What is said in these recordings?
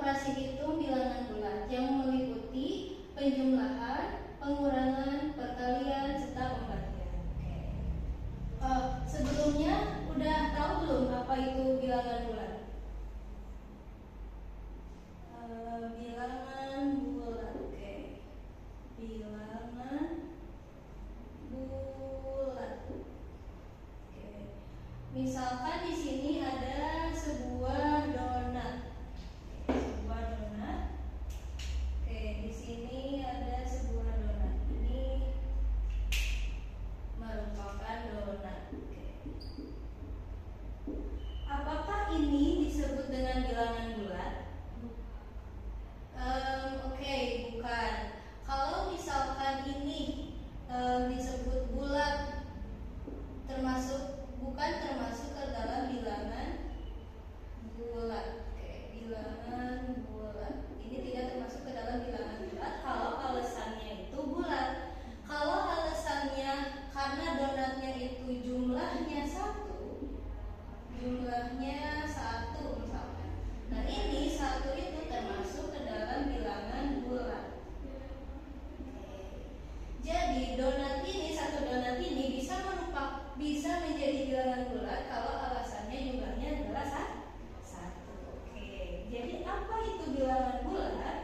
operasi hitung bilangan bulat yang meliputi penjumlahan, pengurangan, perkalian, serta pembagian. Sebelumnya udah tahu belum apa itu bilangan bulat? Bilangan bulat. Bilangan bulat. Misalkan di sini ada sebuah donat. Di sini ada sebuah donat. Ini merupakan donat. Apakah ini disebut dengan bilangan bulat? Bukan. Kalau misalkan ini disebut bulat, bukan termasuk ke dalam bilangan bulat. Bilangan bulat. Ini tidak termasuk ke dalam bilangan bulat kalau alasannya itu bulat. Kalau alasannya karena donatnya itu jumlahnya satu misalkan. Nah, ini satu itu termasuk ke dalam bilangan bulat. Jadi satu donat ini bisa menjadi bilangan bulat kalau alasannya jumlahnya adalah satu. Jadi apa itu bilangan bulat?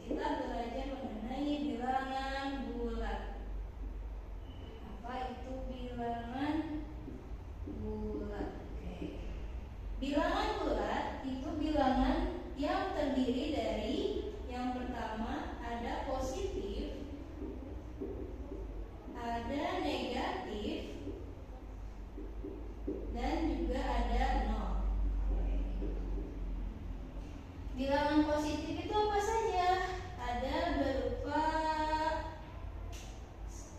Kita belajar mengenai bilangan bulat. Apa itu bilangan bulat? Bilangan bulat itu bilangan yang terdiri dari yang pertama ada positif, ada negatif, dan juga ada nol. Bilangan positif itu apa saja? Ada berupa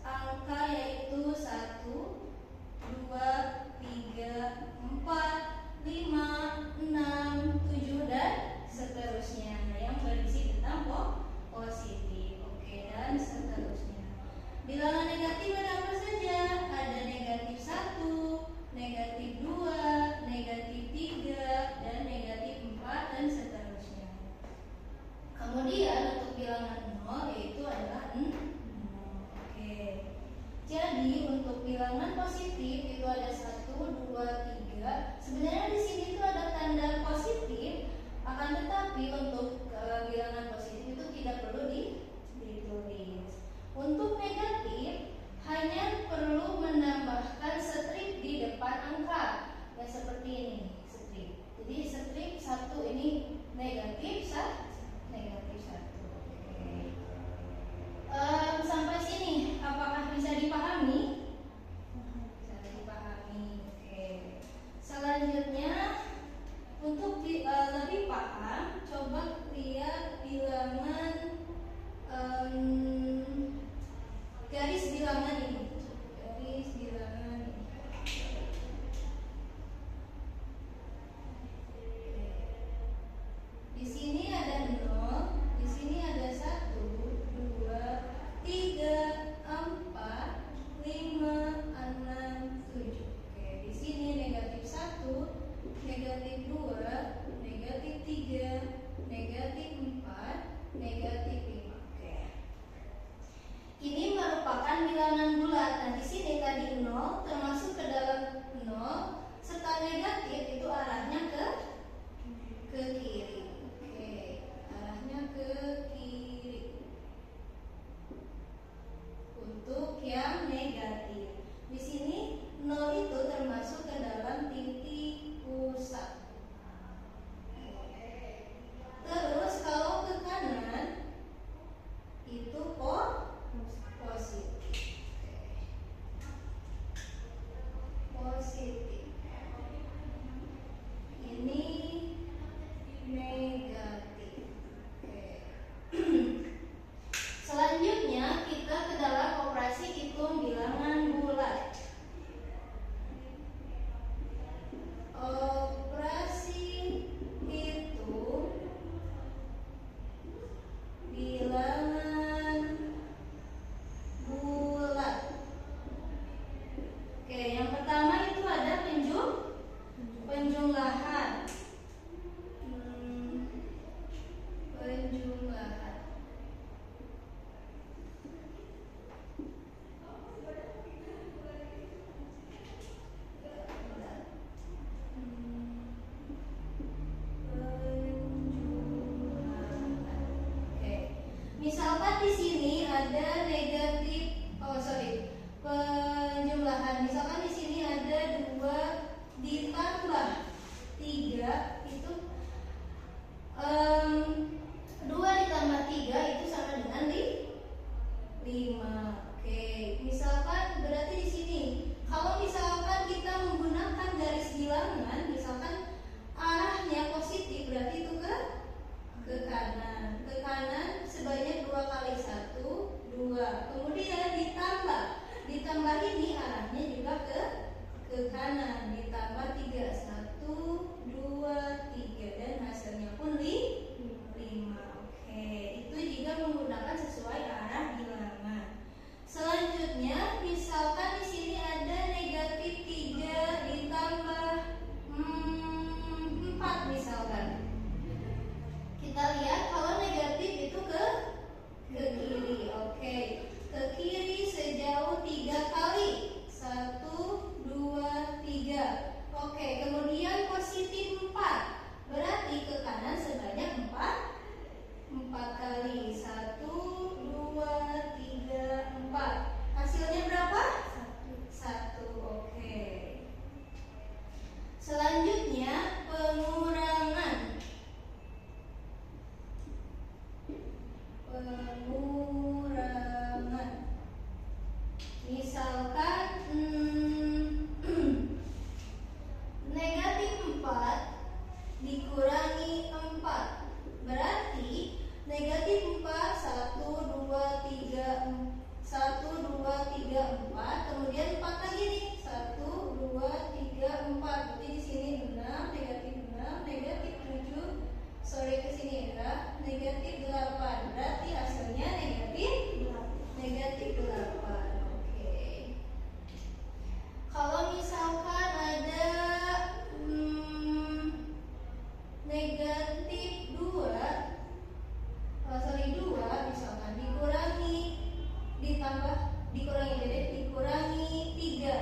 angka yaitu 1, 2, 3, 4, 5, 6, 7, dan seterusnya yang berisi tentang positif. Dan seterusnya. Bilangan negatif ada apa saja? Ada negatif 1, negatif 2, negatif 3, dan negatif 4, dan seterusnya. Kemudian untuk bilangan 0 yaitu adalah 0. Jadi untuk bilangan positif itu ada 1, 2, 3. Sebenarnya di sini itu ada tanda positif, akan tetapi untuk bilangan positif itu tidak perlu ditulis. Untuk negatif hanya perlu menambahkan strip di depan angka, ya seperti ini, strip. Jadi strip 1 ini negatif 1. Sampai sini apakah bisa dipahami? Bisa dipahami. Selanjutnya untuk lebih paham, coba lihat bilangan garis bilangan ini. Di sini ada 0, di sini ada 1, 2, 3, 4, 5, 6, 7. Di sini negatif 1, negatif 2, negatif 3, negatif 4, negatif 5. Ini merupakan bilangan bulat. Nah, di sini tadi 0 termasuk ke dalam 0 serta negatif itu arahnya ke kiri. Arahnya ke kiri. Untuk yang negatif, di sini 0 itu termasuk ke dalam titik pusat. Terus kalau ke kanan itu positif. Misalkan di sini ada negatif, penjumlahan. Misalkan di sini ada 2 ditambah 3 itu 2 ditambah 3 itu sama dengan 5. Oke, misalkan berarti di sini kalau misalkan kita menggunakan garis bilangan, misalkan arahnya positif, berarti itu ke kanan. Ke kanan sebanyak 2 kali 1, 2. Kemudian ditambah ini arahnya juga ke kanan, ditambah 3, 1, 2, 3, dan hasilnya pun 5. Oke, itu jika menggunakan sesuai arah bilangan. Selanjutnya, misalkan di sini ada negatif 3 ditambah 4 misalkan. Kita lihat kalau negatif itu ke kiri. Oke, ke kiri sejauh 3 kali. 1, 2, 3. Oke, kemudian positif 4. Berarti ke kanan sebanyak 4 kali. 1, 2, 3, 4. Hasilnya berapa? 1. Oke. Selanjutnya pengurangan. Misalkan negatif 4 dikurangi 4. Berarti negatif 4 1, 2, 3 1, 2, 3, 4. Kemudian 4 lagi nih. 1, 2, 3, 4. Berarti di sini 6, negatif 6, negatif 7. Ke sini adalah negatif 8. Berarti hasilnya negatif 8. Oke. Kalau misalkan ada negatif 2 misalkan dikurangi 3.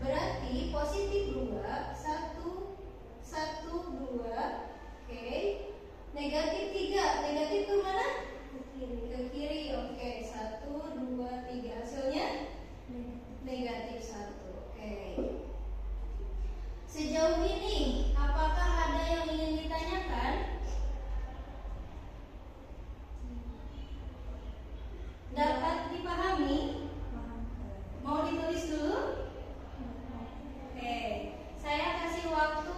Berarti positif 2 1, 1, 2. Oke. Negatif 3. Negatif ke mana? Ke kiri. Oke. 1, 2, 3. Hasilnya negatif 1. Oke. Sejauh ini apakah ada yang ingin ditanyakan? Dapat dipahami? Mau ditulis dulu? Oke. Saya kasih waktu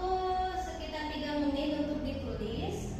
sekitar 3 menit untuk ditulis.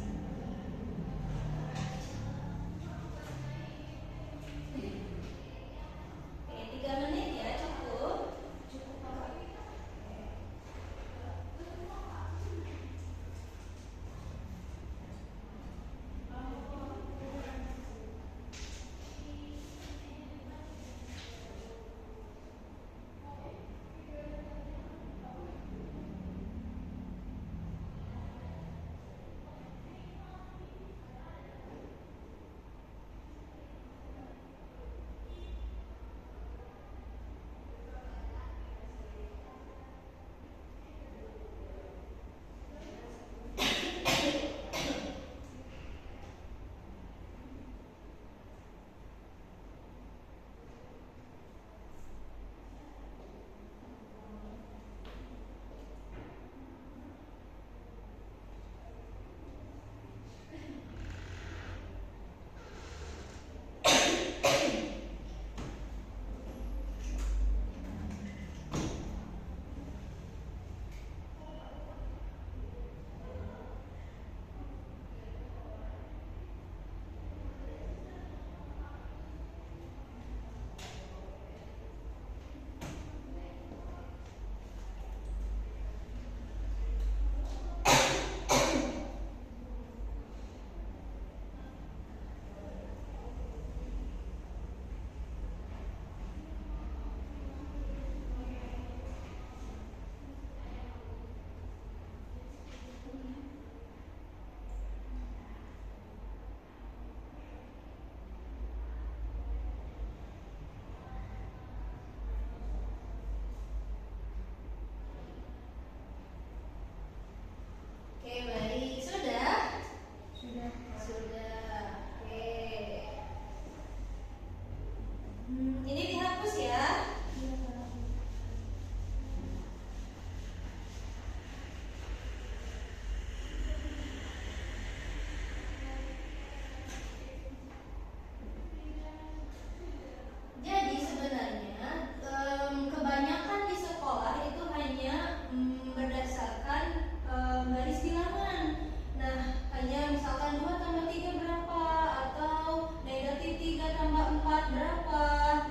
berapa?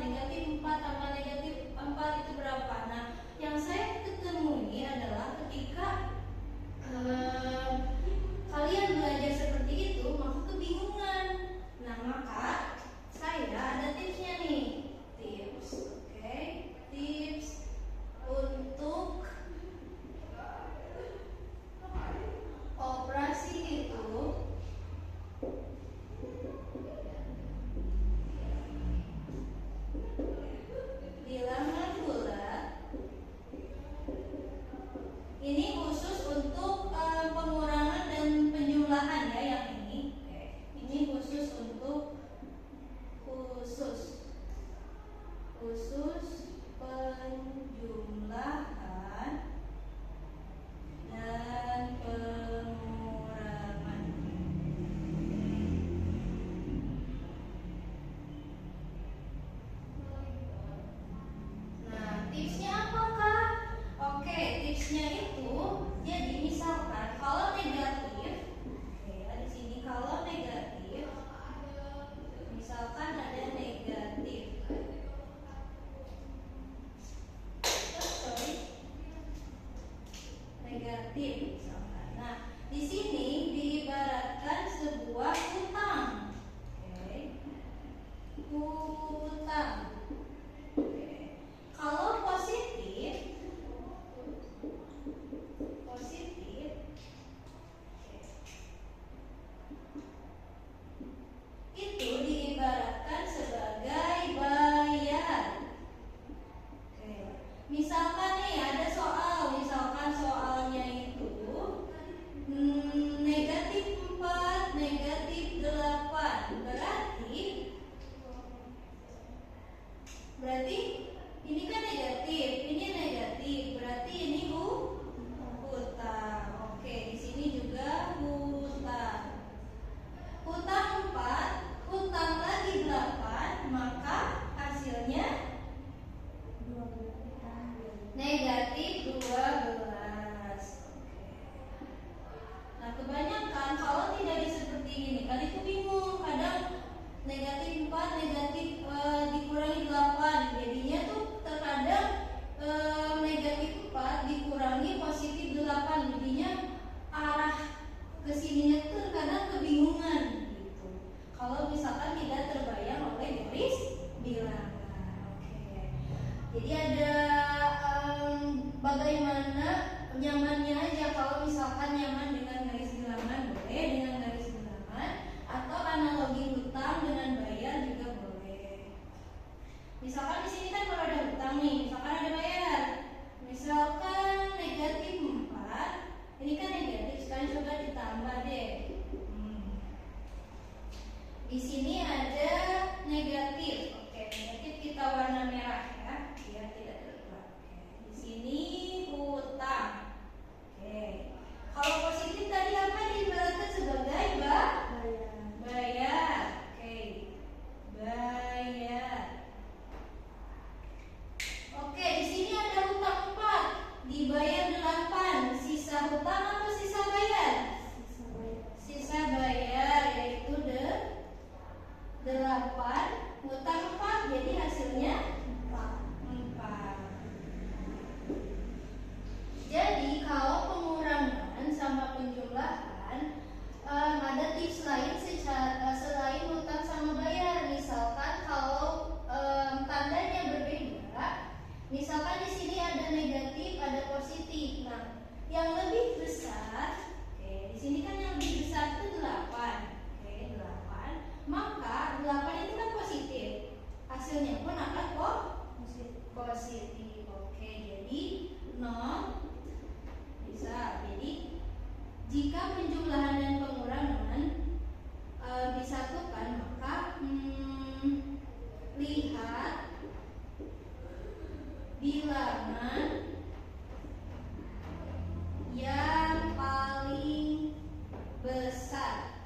Negatif 4 tambah negatif 4 itu berapa? Nah, yang saya ketemui adalah ketika kalian belajar seperti itu, maka kebingungan. Nah, maka saya ada tipsnya nih. Tips, oke? Tips untuk operasi itu bilangan bulat. Ini khusus untuk pengurangan dan penjumlahan ya, yang ini. Oke. Ini khusus untuk penjumlahan dan pengurangan. Nah, tipsnya apakah? Oke, tipsnya itu jadi misalkan kalau negatif, oke ya, di sini kalau negatif, misalkan ada negatif, negatif misalkan. Nah, di sini diibaratkan sebuah hutang. Oke. Hutang. Oke. Kalau positif itu diibaratkan sebagai bayar. Oke. Misalkan nih ada soal, misalkan soalnya itu negatif 4, negatif 8. Berarti ini kan negatif, ini negatif. Berarti ini hutang. Oke, di sini juga hutang. Hutang 4, hutang lagi 8, maka hasilnya negatif 12. Nah, kebanyakan kalau tidak seperti ini, kan itu bingung. Kadang negatif 4, negatif dikurangi 8. Jadinya tuh terkadang negatif 4 dikurangi positif 8. Jadinya arah kesininya tuh terkadang kebingungan gitu. Kalau misalkan tidak terbayang oleh garis bilangan. Oke. Jadi ada bagaimana nyamannya aja. Kalau misalkan nyaman dengan garis bilangan boleh, dengan garis bilangan, atau analogi hutang dengan bayar juga boleh. Misalkan di sini kan kalau ada hutang nih, misalkan ada bayar. Misalkan negatif 4, ini kan negatif, sekarang coba ditambah deh. Di sini ada negatif. Oke, negatif kita warna merah ya, biar tidak terlihat. Oke, di sini hutang. Oke. Kalau positif tadi apa diibaratkan sebagai bayar. Oke. Bayar. Oke, di sini ada hutang 4, dibayar 8. Sisa hutang atau sisa bayar? Sisa bayar, yaitu 8, hutang 4, jadi hasilnya 4. Jadi kalau pengurangan sama penjumlahan ada tips lain selain hutang sama bayar. Misalkan kalau tandanya berbeda, misalkan di sini ada negatif, ada positif. Nah, yang lebih besar, oke, di sini kan yang lebih besar itu 8. Oke, 8. Maka 8 itu kan positif. Hasilnya pun akan positif. Oke, jadi 0 bisa. Jadi jika penjumlahan dan pengurangan disatukan, maka lihat bilangan yang paling besar.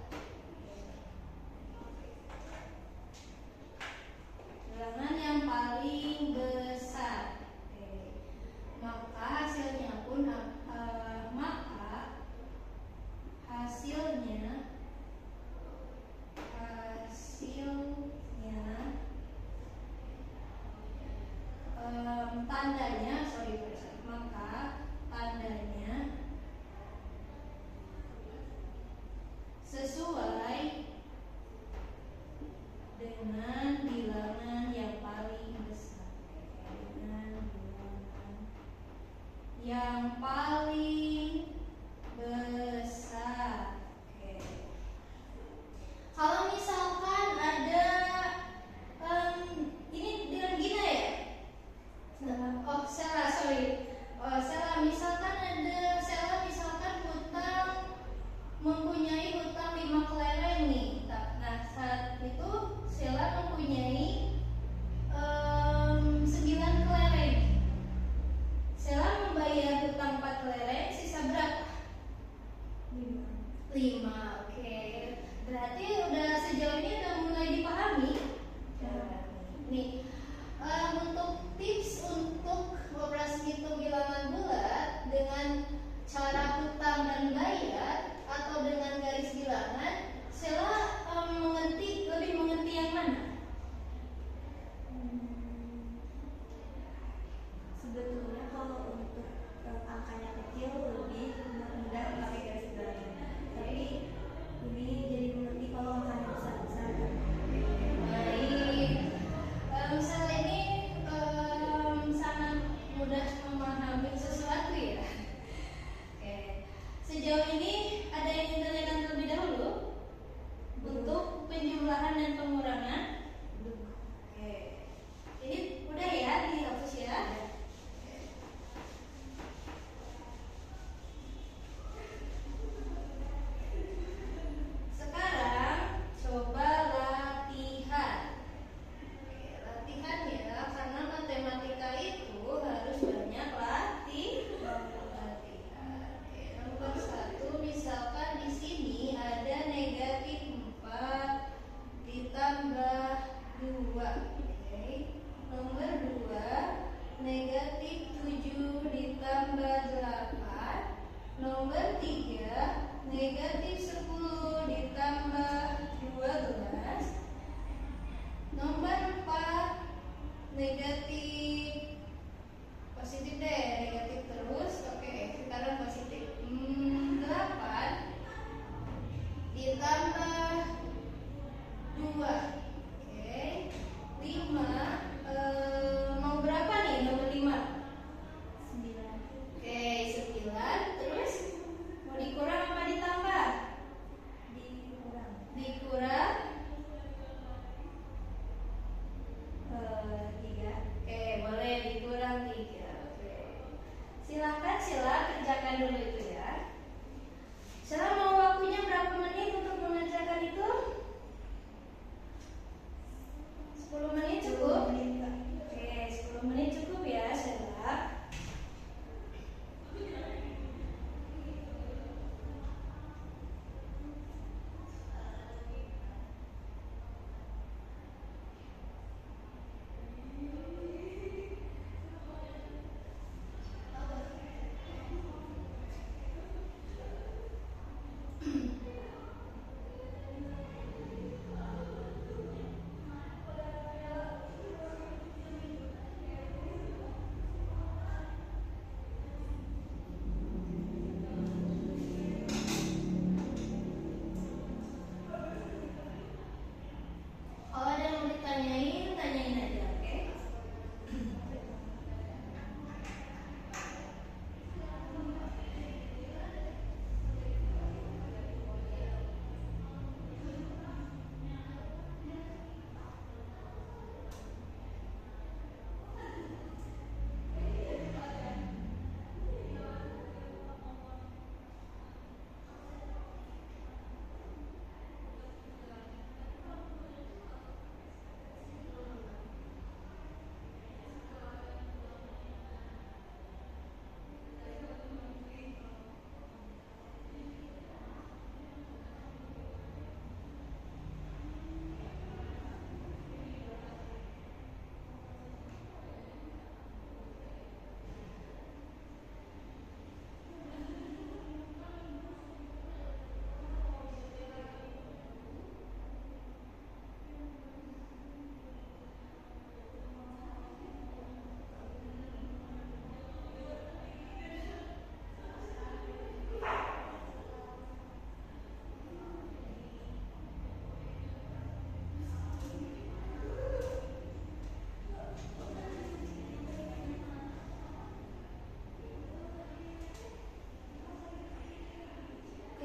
Bilangan yang paling besar. Oke. Maka hasilnya pun hasilnya ditambah 2. Oke. 5. Mau berapa nih? Nomor 5. 9. Oke, 9. Terus mau dikurang apa ditambah? Dikurang. Dikurang 3. Oke, boleh dikurang 3. Oke. Silakan kerjakan dulu itu ya. Sila mau waktunya berapa menit untuk mengerjakan itu? 10 menit cukup? Oke, 10 menit cukup ya, Sila. Kalau ada yang mau ditanyain, tanyain aja, oke?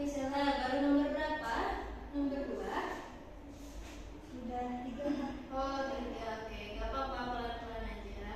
Oke, Sila, baru nomor berapa? Nomor 2? Sudah 3. Oh, 3. Oke, gak apa-apa, pelan-pelan aja.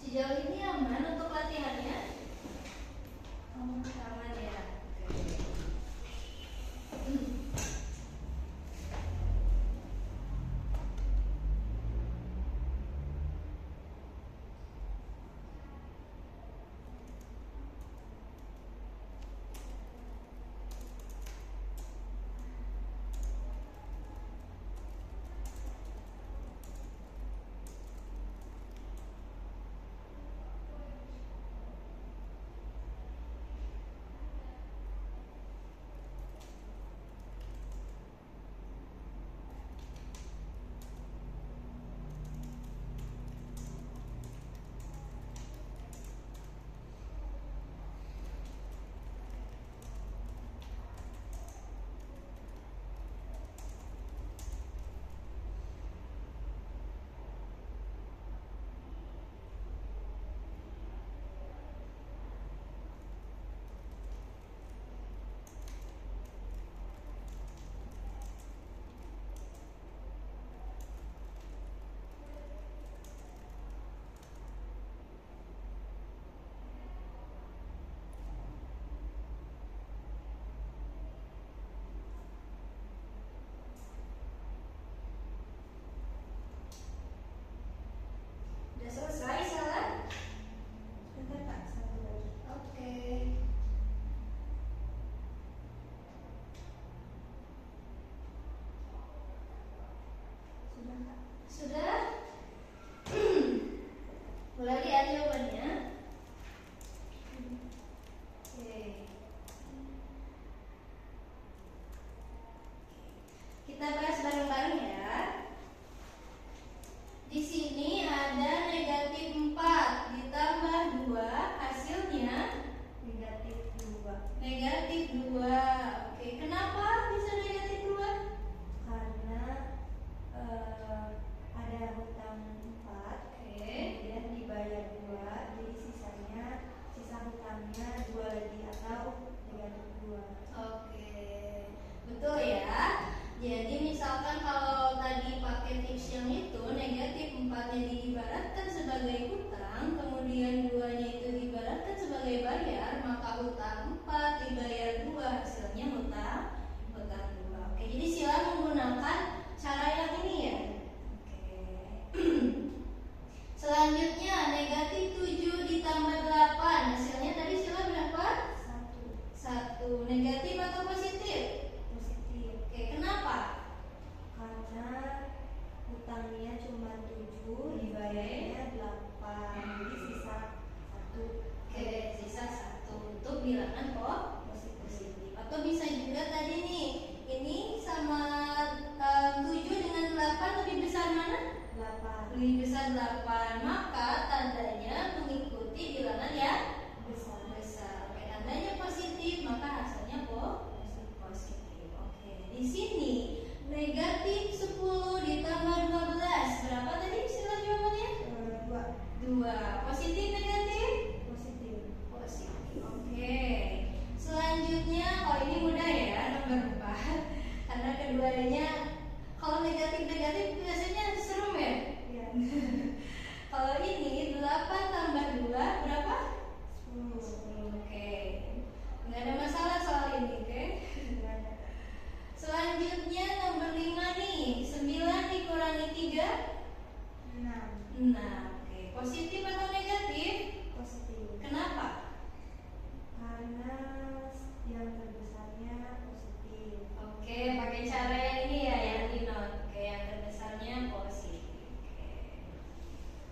Sejauh ini aman untuk latihannya? Aman ya. Oke. sebagai hutang, kemudian 2-nya itu diibaratkan sebagai bayar, maka hutang 4 dibayar 2, hasilnya hutang 2. Oke, jadi sila menggunakan cara yang ini ya. Oke. Selanjutnya negatif 7 ditambah 8, hasilnya tadi sila berapa? 1. Negatif atau positif? Positif. Oke, kenapa? Karena hutangnya cuma 7, dibayarnya 8, jadi sisa 1. Oke, sisa 1 untuk bilangan positif. Atau bisa juga tadi nih, ini sama 7 dengan 8 lebih besar mana? 8 Lebih besar 8, maka tandanya mengikuti bilangan yang besar. Oke, tandanya positif, maka hasilnya positif. Oke, di sini negatif 10 ditambah 12, berapa tadi sila jawabannya? 2. Positif negatif? positif. Oke. Selanjutnya, ini mudah ya, nomor 4. Karena keduanya kalau negatif biasanya serem ya. Iya. Kalau ini 8 tambah 2 berapa? 10. Oke. Nggak ada masalah soal ini, oke? Selanjutnya nomor 5 nih, 9 dikurangi 3 6. 6. Oke, positif atau negatif? Positif. Kenapa? Karena yang terbesarnya positif. Oke, pakai cara yang ini ya, yang di note. Oke, yang terbesarnya positif. Oke.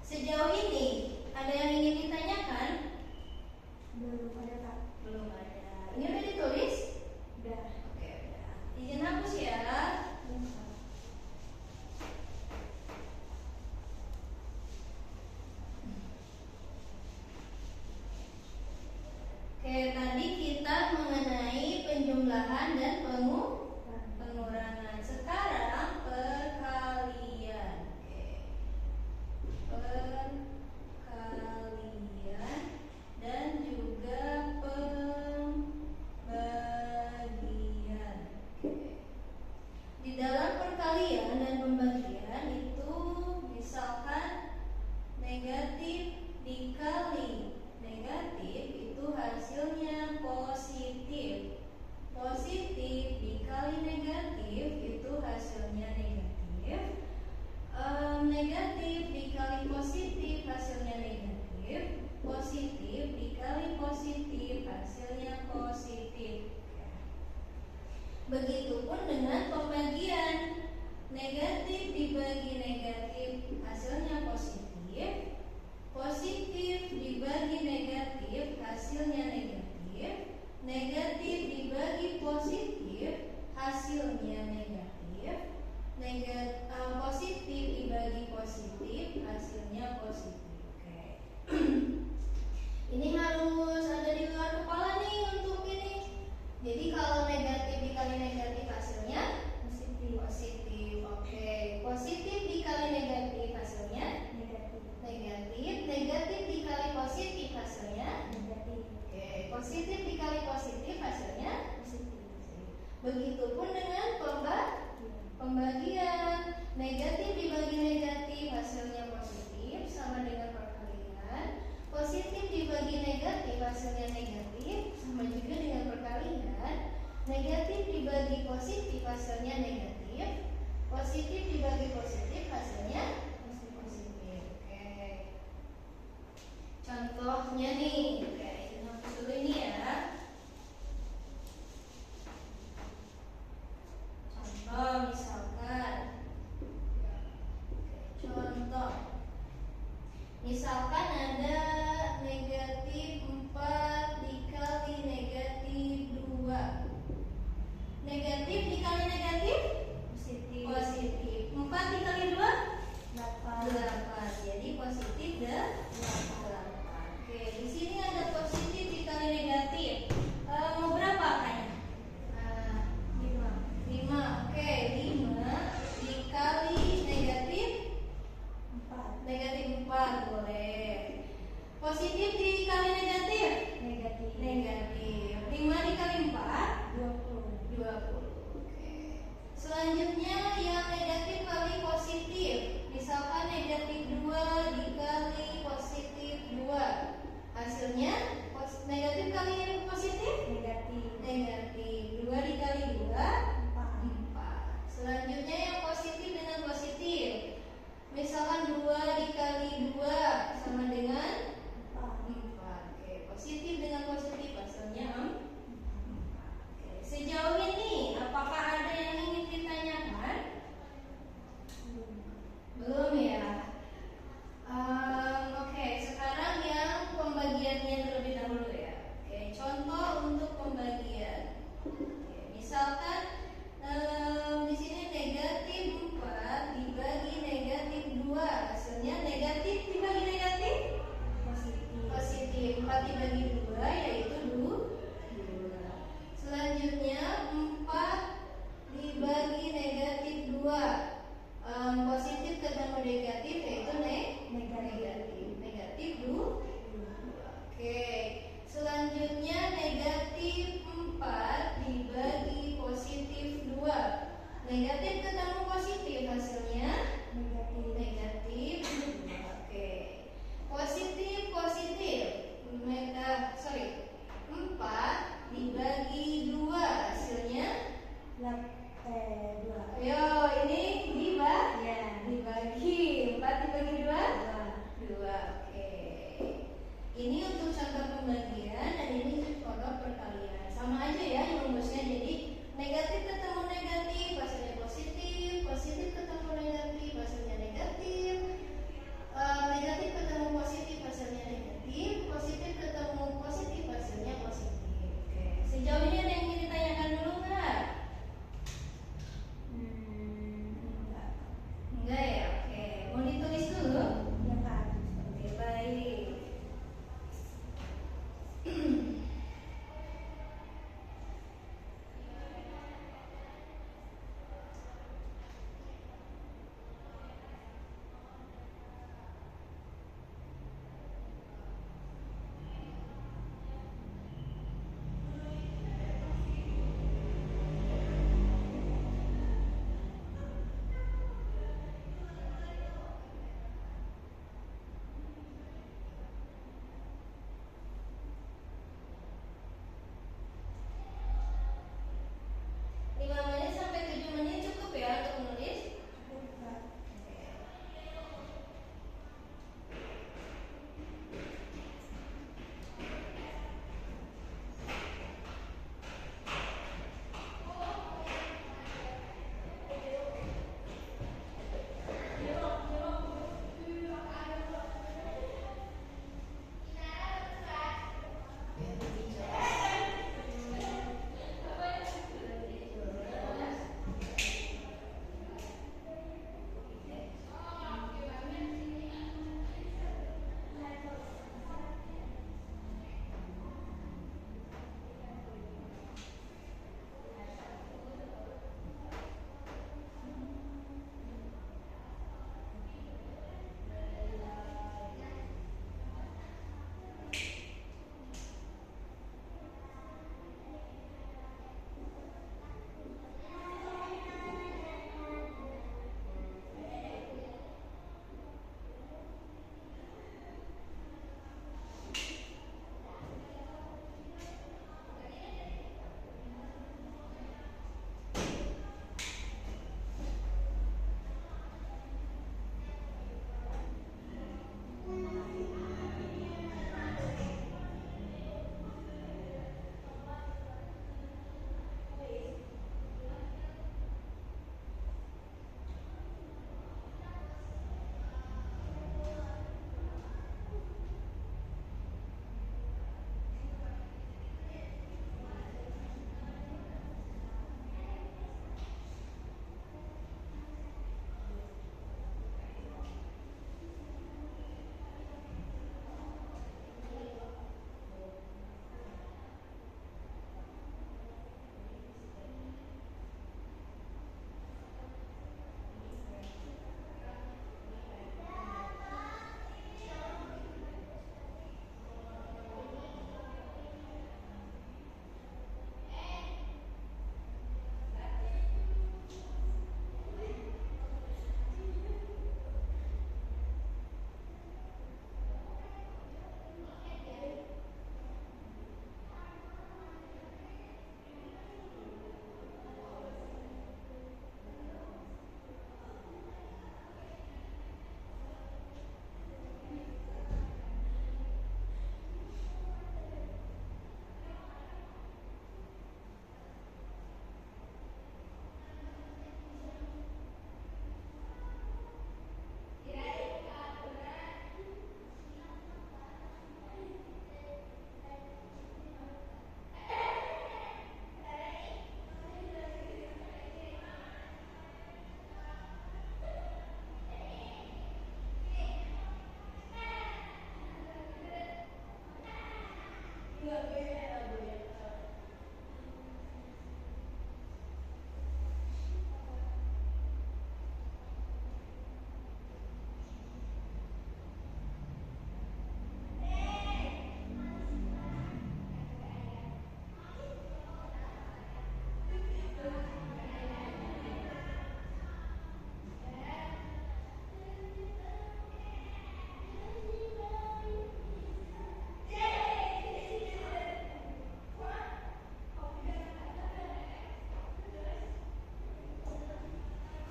Sejauh ini ada yang ingin ditanyakan? Belum ada, Kak. Belum ada. Ini udah ditulis? Udah. Oke, udah. Izin hapus ya. Oke, tadi kita mengenai penjumlahan dan pengurangan. Sekarang perkalian. Oke. Perkalian dan juga pembagian. Oke. Di dalam perkalian dan pembagian itu misalkan negatif dikali negatif itu hasilnya positif. Positif dikali negatif itu hasilnya negatif. Negatif dikali positif hasilnya negatif. Positif dikali positif hasilnya positif. Begitupun dengan pembagian. Negatif dibagi negatif hasilnya positif. Positif dibagi negatif hasilnya negatif. Negatif dibagi positif hasilnya negatif. Positif dibagi positif hasilnya positif. Oke. Ini harus ada di luar kepala nih untuk ini. Jadi kalau negatif dikali negatif hasilnya positif. Oke. Positif dikali negatif hasilnya negatif. Negatif dikali positif hasilnya negatif. Oke. Positif dikali positif hasilnya Positif. Begitupun dengan pembagian. Negatif dibagi negatif hasilnya positif, sama dengan perkalian. Positif dibagi negatif hasilnya negatif, sama juga dengan perkalian. Negatif dibagi positif hasilnya negatif. Positif dibagi positif hasilnya positif. Oke. Contohnya nih, oke, hapus dulu ini ya. Contoh misalkan, misalkan ada negatif 4 dikali negatif 2. Negatif dikali negatif positif. 4 dikali 2 8. Jadi positif 8. Oke, di sini ada positif dikali negatif. Mau berapa angkanya? 5. Oke, 5 dikali negatif 4 boleh. Positif dikali negatif negatif. 5 dikali 4 20. Oke. Selanjutnya yang negatif kali positif. Misalkan negatif 2 dikali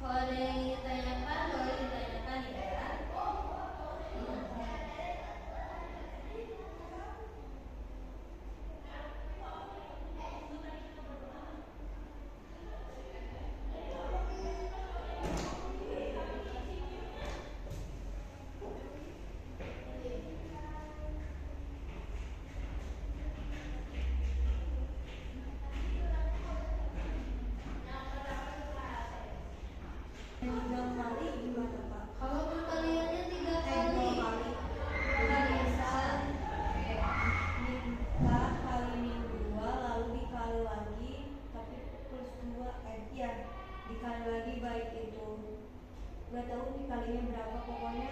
Kalau ada yang ingin ditanyakan, boleh ditanyakan ya. Tiga kali gimana Pak? Kalau perkaliannya 3 kali, Dua kali. barisan. Oke. Minta kali min 2 lalu dikali lagi tapi plus 2 ya dikali lagi baik itu nggak tahu dikalinya berapa pokoknya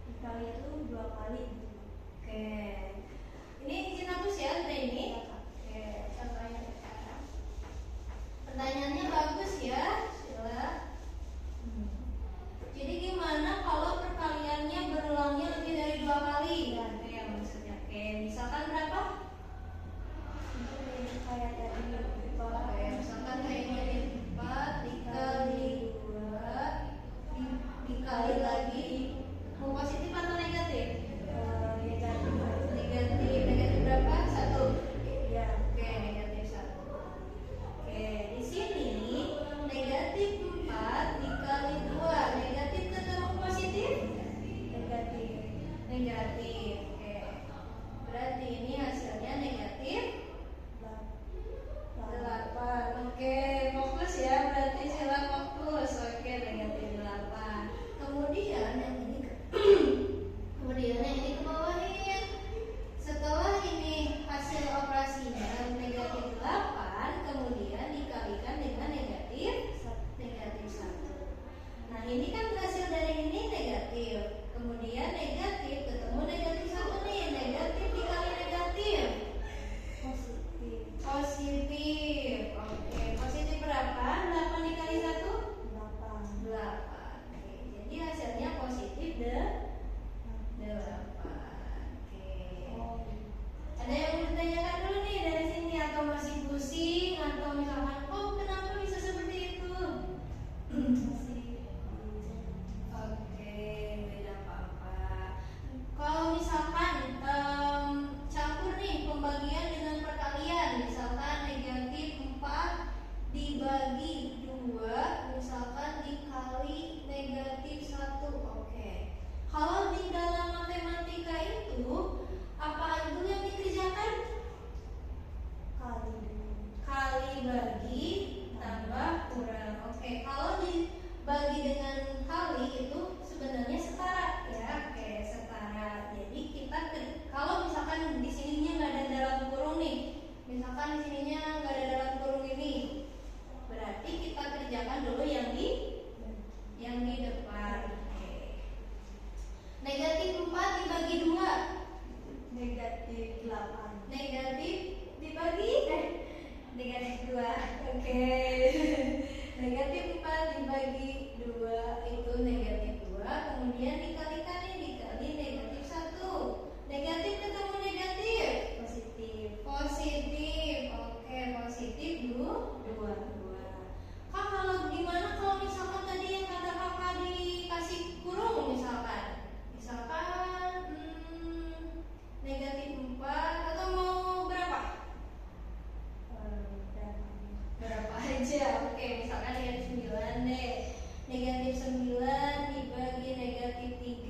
dikali itu 2 kali gitu. Oke. Ini izin hapus ya, Andre ini. Ya, Kak. Oke, contohnya sekarang. Pertanyaannya bagus ya, Sila. Jadi gimana kalau perkaliannya berulangnya lebih dari 2 kali? Ya, itu yang maksudnya. Oke, misalkan berapa? Itu kayak tadi Oke, misalkan kayaknya 4 dikali 2 dikali lagi. Mau positif atau negatif? negatif. Negatif berapa? 1. Ya. Oke, negatif 1. Oke, di sini negatif 4 dikali 2. Negatif ketemu positif? Negatif. Negatif. Oke. Berarti ini hasilnya negatif 8. Oke, fokus ya. Berarti sila fokus. Oke, negatif 8. Kemudian yang ini kemudian yang ini kebawahin. Setelah ini hasil operasinya negatif 8, kemudian dikalikan dengan negatif 1. Nah, ini kan hasil dari ini negatif. Kemudian negatif ketemu negatif 1 nih. Negatif dikali negatif Positif. positif. Oke, positif berapa? 8 dikali 1? 8. 8. Oke, jadi hasilnya positif 8. Oke. Oh, Ada yang mau ditanyakan dulu nih dari sini atau masih pusing atau misalkan, oh kenapa bisa seperti itu? masih Oke, beda apa-apa. Kalau misalkan campur nih pembagian dengan perkalian, misalkan negatif 4 dibagi 2, misalkan dikali negatif 1. Oke. Kalau di dalam matematika itu, apa itu yang dikerjakan? kali dengan Kali bagi tambah kurang. Oke, kalau dibagi dengan kali itu sebenarnya setara ya. Oke, setara. Jadi kita kalau misalkan di sininya nggak ada dalam kurung nih, misalkan di sininya nggak ada dalam kurung ini, berarti kita kerjakan dulu yang di depan. Oke. Negatif 4 dibagi 2. negatif 8. Negatif dibagi negatif 2. Oke. Negatif 4 dibagi 2 itu negatif 2. Kemudian dikalikan nih, dikali negatif 1. Negatif ketemu negatif Positif. positif. Oke, positif 2. Kak, kalau gimana kalau misalkan tadi yang kata kakak dikasih kurung misalkan negatif 4 atau mau berapa? Berapa aja? Oke, misalkan negatif 9 deh. Negatif 9 dibagi negatif 3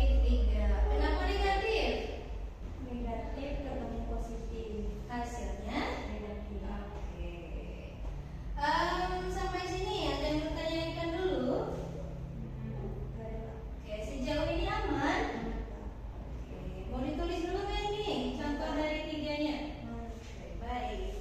3. Kenapa negatif? Negatif ketemu positif. Hasilnya Negatif. oke. Sampai sini ada yang bertanyakan dulu. Gak ada. Oke, sejauh ini aman. Oke, mau ditulis dulu nggak ini contoh dari 3-nya? Oke, baik.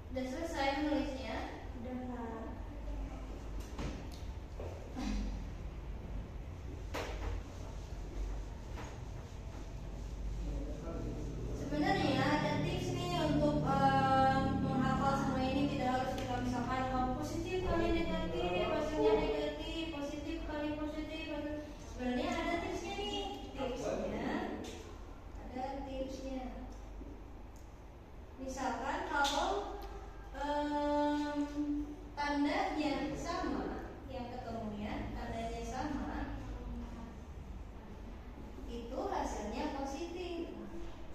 Udah selesai menulisnya? Udah Kak. Sebenarnya ada tips nih untuk menghafal semua ini. Tidak harus kita misalkan positif kali negatif, hasilnya negatif, positif kali positif. Sebenarnya ada tipsnya nih. Ada tipsnya. Misalkan kalau tandanya sama, yang ketemunya tandanya sama, itu hasilnya positif.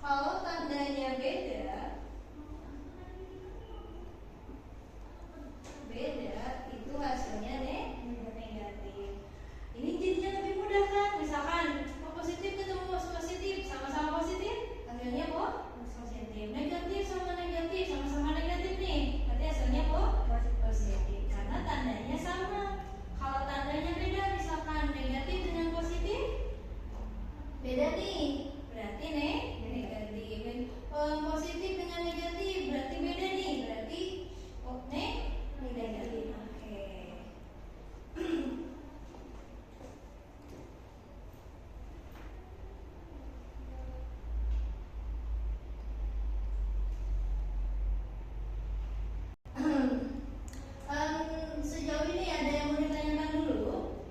Kalau tandanya beda, itu hasilnya negatif. Ini jadinya lebih mudah kan? Misalkan positif ketemu positif, sama-sama positif, hasilnya positif. Negatif sama negatif, sama-sama negatif nih, berarti hasilnya positif. Karena tandanya sama. Kalau tandanya beda, misalkan negatif dengan positif, beda nih, berarti negatif. Positif dengan negatif berarti beda nih, berarti negatif. Oke. Sejauh ini ada yang mau ditanyakan dulu?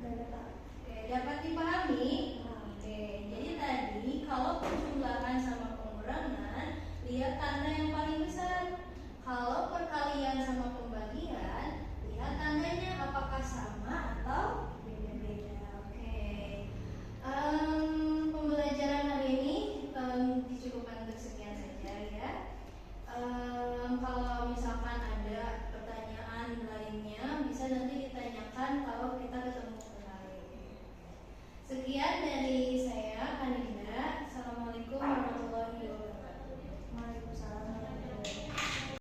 Gak ada Kak. Oke, dapat dipahami? Oke, jadi tadi kalau penjumlahan sama pengurangan, lihat tanda yang paling besar. Kalau perkalian sama pembagian, lihat tandanya apakah sama